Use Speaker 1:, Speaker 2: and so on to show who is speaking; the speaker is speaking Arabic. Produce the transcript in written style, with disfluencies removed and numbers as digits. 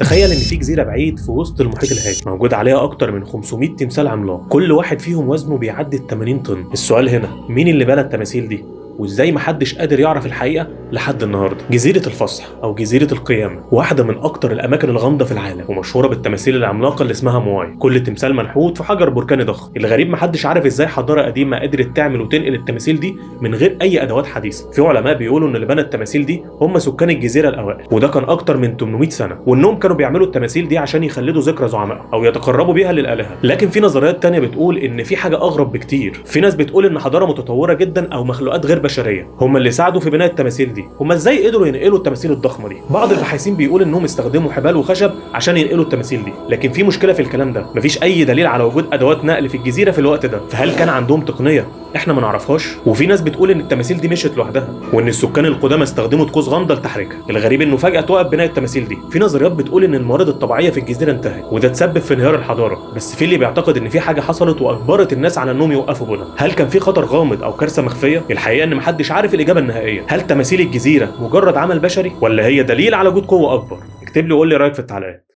Speaker 1: تخيل ان في جزيره بعيد في وسط المحيط الهادي موجود عليها اكتر من 500 تمثال عملاق، كل واحد فيهم وزنه بيعدي ال 80 طن. السؤال هنا، مين اللي بنى التماثيل دي؟ وازاي محدش قادر يعرف الحقيقه لحد النهارده؟ جزيره الفصح او جزيره القيامه واحده من اكتر الاماكن الغامضه في العالم، ومشهوره بالتماثيل العملاقه اللي اسمها مواي. كل تمثال منحوت في حجر بركاني ضخم. الغريب محدش عارف ازاي حضاره قديمه قدرت تعمل وتنقل التماثيل دي من غير اي ادوات حديثه. في علماء بيقولوا ان اللي بنى التماثيل دي هم سكان الجزيره الاوائل، وده كان اكتر من 800 سنه، وانهم كانوا بيعملوا التماثيل دي عشان يخلدوا ذكرى زعمائهم او يتقربوا بيها للالهه. لكن في نظريات تانية بتقول ان في حاجه اغرب بكتير. في ناس بتقول ان حضاره متطوره جدا او مخلوقات غير بشريه هم اللي ساعدوا في بناء التماثيل دي. هم ازاي قدروا ينقلوا التماثيل الضخمه دي؟ بعض الباحثين بيقول انهم استخدموا حبال وخشب عشان ينقلوا التماثيل دي، لكن في مشكله في الكلام ده، مفيش اي دليل على وجود ادوات نقل في الجزيره في الوقت ده. فهل كان عندهم تقنيه احنا ما نعرفهاش؟ وفي ناس بتقول ان التماثيل دي مشت لوحدها، وان السكان القدامى استخدموا طقوس غامضه لتحريكها. الغريب انه فجاه توقف بناء التماثيل دي. في نظريات بتقول ان الموارد الطبيعيه في الجزيره انتهت، وده تسبب في انهيار الحضاره، بس في اللي بيعتقد ان في حاجه حصلت واجبرت الناس على انهم يوقفوا بناء. هل كان في خطر غامض او كارثه مخفيه؟ الحقيقه ان محدش عارف الاجابه النهائيه. هل تماثيل الجزيره مجرد عمل بشري، ولا هي دليل على وجود قوه اكبر؟ اكتب لي وقول لي رايك في التعليقات.